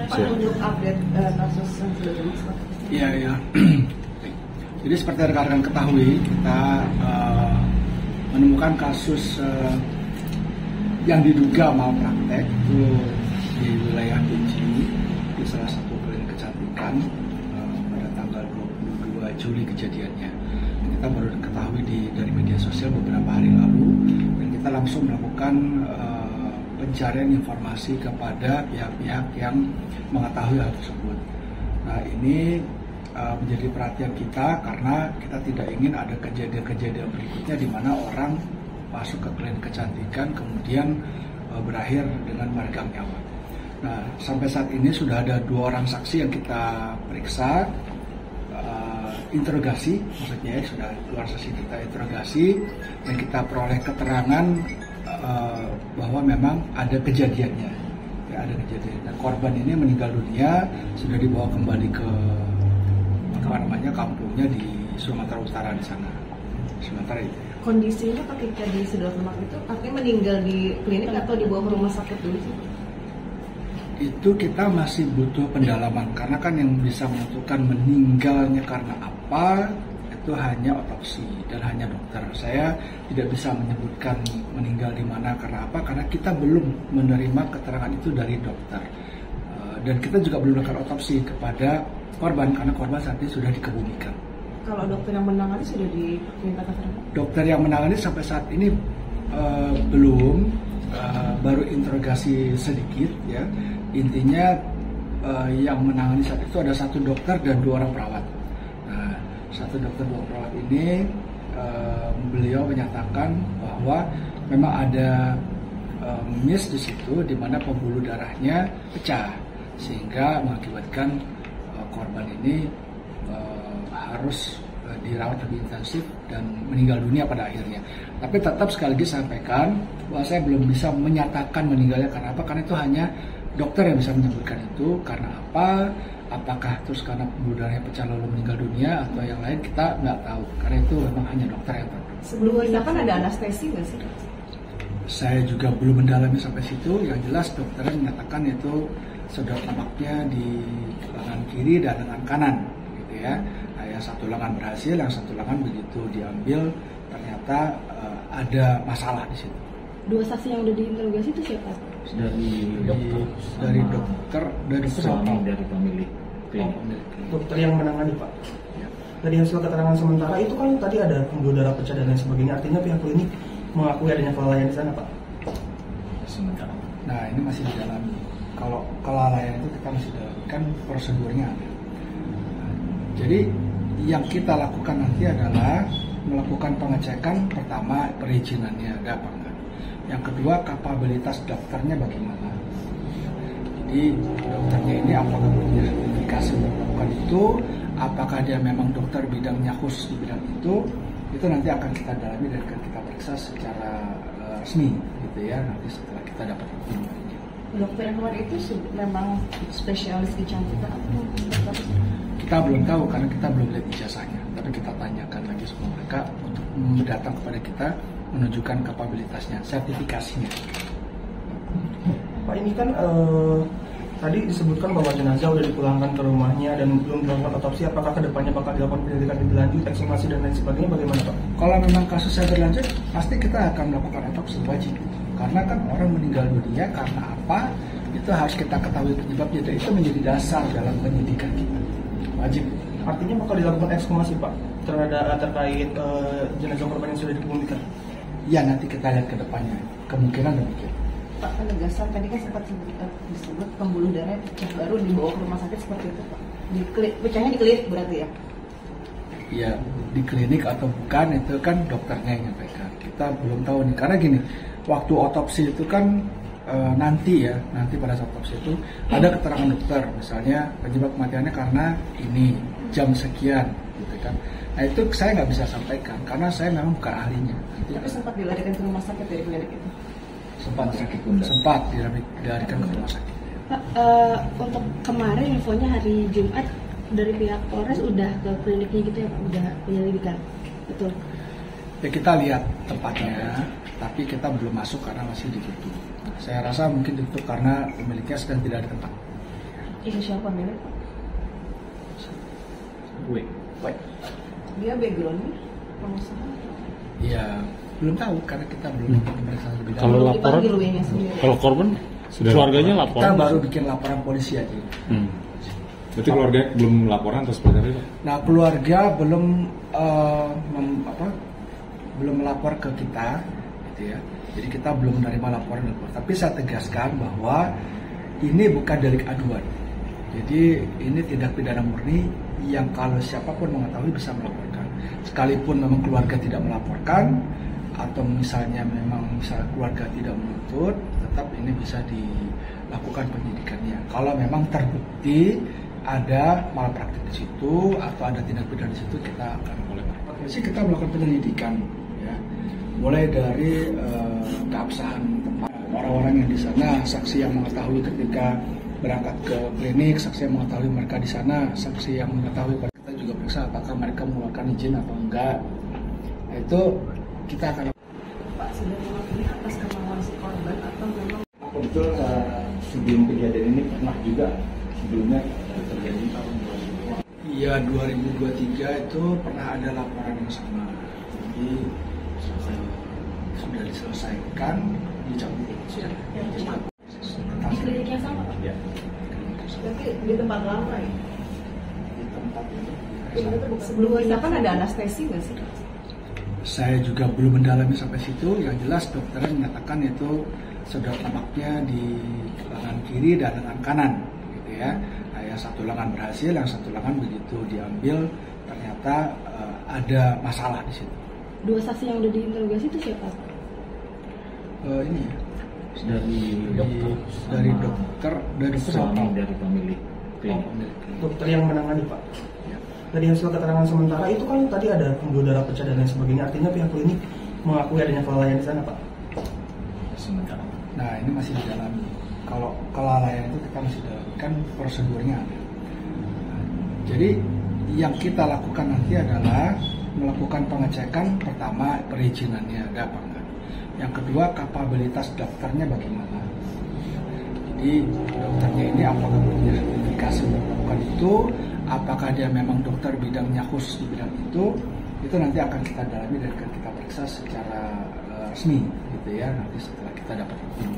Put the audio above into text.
Pak untuk update kasus yang sudah dimasukkan? Iya. Jadi seperti rekan-rekan ketahui, kita menemukan kasus yang diduga malpraktek itu di wilayah Benci, di salah satu klinik kecantikan pada tanggal 22 Juli kejadiannya. Kita baru ketahui dari media sosial beberapa hari lalu, dan kita langsung melakukan pencarian informasi kepada pihak-pihak yang mengetahui hal tersebut. Nah, ini menjadi perhatian kita karena kita tidak ingin ada kejadian-kejadian berikutnya di mana orang masuk ke klinik kecantikan kemudian berakhir dengan meregang nyawa. Nah, sampai saat ini sudah ada 2 orang saksi yang kita periksa, interogasi, maksudnya sudah 2 orang saksi kita interogasi dan kita peroleh keterangan bahwa memang ada kejadiannya, ya, ada kejadian. Dan korban ini meninggal dunia, sudah dibawa kembali ke kampungnya di Sumatera Utara di sana, Sumatera itu. Kondisinya ketika di Sidoarjo itu artinya meninggal di klinik atau dibawa ke rumah sakit dulu? Itu kita masih butuh pendalaman karena kan yang bisa menentukan meninggalnya karena apa itu hanya otopsi dan hanya dokter. Saya tidak bisa menyebutkan meninggal di mana karena apa, karena kita belum menerima keterangan itu dari dokter. Dan kita juga belum melakukan otopsi kepada korban karena korban saat ini sudah dikebumikan. Kalau dokter yang menangani sudah diminta keterangan? Dokter yang menangani sampai saat ini belum, baru interogasi sedikit ya. Intinya yang menangani saat itu ada 1 dokter dan 2 orang perawat. Nah, 1 dokter 2 perawat ini beliau menyatakan bahwa memang ada miss di situ di mana pembuluh darahnya pecah sehingga mengakibatkan korban ini harus dirawat lebih intensif dan meninggal dunia pada akhirnya. Tapi tetap sekali lagi sampaikan bahwa saya belum bisa menyatakan meninggalnya karena apa, karena itu hanya dokter yang bisa menyebutkan itu. Karena apa? Apakah terus karena pembuluh darahnya pecah lalu meninggal dunia atau yang lain, kita nggak tahu. Karena itu memang hanya dokter yang tahu. Sebelumnya kan ada anestesi nggak sih? Saya juga belum mendalami sampai situ. Yang jelas dokternya menyatakan itu sedot lemaknya di lengan kiri dan lengan kanan, gitu ya. Nah, yang 1 lengan berhasil, yang 1 lengan begitu diambil ternyata ada masalah di situ. 2 saksi yang udah diinterogasi itu siapa? Dari dokter suami dari pemilik klinik. Dokter yang menangani, Pak. Ya. Dari hasil keterangan sementara itu kan tadi ada pembuluh darah pecah dan lain sebagainya. Artinya pihak klinik mengakui adanya kelalaian di sana, Pak. Sementara. Nah, ini masih didalami. Kalau kelalaian itu kita masih dalami, kan prosedurnya ada. Jadi yang kita lakukan nanti adalah melakukan pengecekan pertama perizinannya ada apa enggak. Yang kedua kapabilitas dokternya bagaimana. Jadi dokternya ini apakah punya sertifikasi untuk melakukan itu, apakah dia memang dokter bidangnya khusus di bidang itu nanti akan kita dalami dan akan kita periksa secara resmi gitu ya, nanti setelah kita dapat informasi. Dokter yang kemarin itu memang spesialis kecantikan atau dokter? Kita belum tahu karena kita belum lihat ijazahnya, tapi kita tanyakan lagi sama mereka untuk datang kepada kita menunjukkan kapabilitasnya, sertifikasinya. Pak, ini kan tadi disebutkan bahwa jenazah sudah dipulangkan ke rumahnya dan belum dilakukan otopsi. Apakah kedepannya bakal dilakukan penyelidikan lebih lanjut, ekshumasi dan lain sebagainya, bagaimana, Pak? Kalau memang kasusnya berlanjut, pasti kita akan melakukan otopsi wajib. Karena kan orang meninggal dunia karena apa, itu harus kita ketahui penyebabnya, dan itu menjadi dasar dalam penyidikan kita. Wajib. Artinya bakal dilakukan ekshumasi, Pak, terkait jenazah korban yang sudah dikebumikan? Ya, nanti kita lihat ke depannya. Kemungkinan demikian. Pak, penegasan tadi kan sempat disebut pembuluh darah pecah baru dibawa ke rumah sakit seperti itu, Pak. Pecahnya di klinik berarti ya? Ya, di klinik atau bukan itu kan dokternya yang nyampaikan. Kita belum tahu nih, karena gini, waktu otopsi itu kan nanti pada saat otopsi itu ada keterangan dokter, misalnya penyebab kematiannya karena ini jam sekian, gitu kan. Nah, itu saya nggak bisa sampaikan karena saya memang bukan ahlinya. Tapi sempat dilarikan ke rumah sakit dari klinik itu? Sempat dilarikan ke rumah sakit. Pak, untuk kemarin infonya hari Jumat dari pihak Polres udah ke kliniknya gitu ya Pak, udah penyelidikan, betul? Ya, kita lihat tempatnya, tapi kita belum masuk karena masih ditutup. Saya rasa mungkin ditutup karena pemiliknya sedang tidak ada tempat. Inisial family Pak. W. Dia backgroundnya pengusaha. Ya belum tahu karena kita belum memeriksa lebih Kalau dalam. laporan, Dipanggil W-nya sendiri. kalau korban keluarganya laporan. Kita baru bikin laporan polisi aja. Berarti keluarga belum laporan atau seperti apa? Nah keluarga belum belum melapor ke kita, gitu ya. Jadi kita belum menerima laporan. Tapi saya tegaskan bahwa ini bukan delik aduan. Jadi ini tindak pidana murni yang kalau siapapun mengetahui bisa melaporkan. Sekalipun memang keluarga tidak melaporkan atau misalnya keluarga tidak menuntut, tetap ini bisa dilakukan penyidikannya. Kalau memang terbukti ada malpraktik di situ atau ada tindak pidana di situ, kita akan kita melakukan penyelidikan, ya. Mulai dari keabsahan tempat, orang-orang yang di sana, saksi yang mengetahui ketika berangkat ke klinik, saksi yang mengetahui mereka di sana, saksi yang mengetahui, kita juga periksa apakah mereka mengeluarkan izin atau enggak. Nah, itu kita akan. Pak sudah mewakili atas kemauan si korban atau memang Betul, sebelum kejadian ini pernah juga sebelumnya terjadi tahun 2000. Iya, 2023 itu pernah ada laporan yang sama. Jadi sudah diselesaikan, dicabut. Di klinik yang sama Pak? Ya. berarti di tempat lama ya? Di tempat itu. Sebelum tindakan ada anestesi nggak sih? Saya juga belum mendalami sampai situ. Yang jelas dokter menyatakan itu sedot lemaknya di lengan kiri dan lengan kanan, gitu ya. Nah, yang satu lengan berhasil, yang satu lengan begitu diambil ternyata ada masalah di situ. Dua saksi yang udah diinterogasi itu siapa? Ini ya, Dari dokter. dari dokter Suami apa? dari pemilik klinik. Dokter yang menangani Pak. Ya. Dari hasil keterangan sementara itu kan tadi ada pembuluh darah pecah dan lain sebagainya. Artinya pihak klinik mengakui adanya kelalaian di sana Pak. Sementara. Nah, ini masih didalami. Kalau kelalaian itu kita masih dalami, kan prosedurnya ada. Nah, jadi yang kita lakukan nanti adalah melakukan pengecekan, pertama perizinannya ada apa enggak. Yang kedua, kapabilitas dokternya bagaimana. Jadi dokternya ini apakah punya sertifikasi untuk melakukan itu, apakah dia memang dokter bidangnya khusus di bidang itu nanti akan kita dalami dan akan kita periksa secara resmi, gitu ya, nanti setelah kita dapat izin.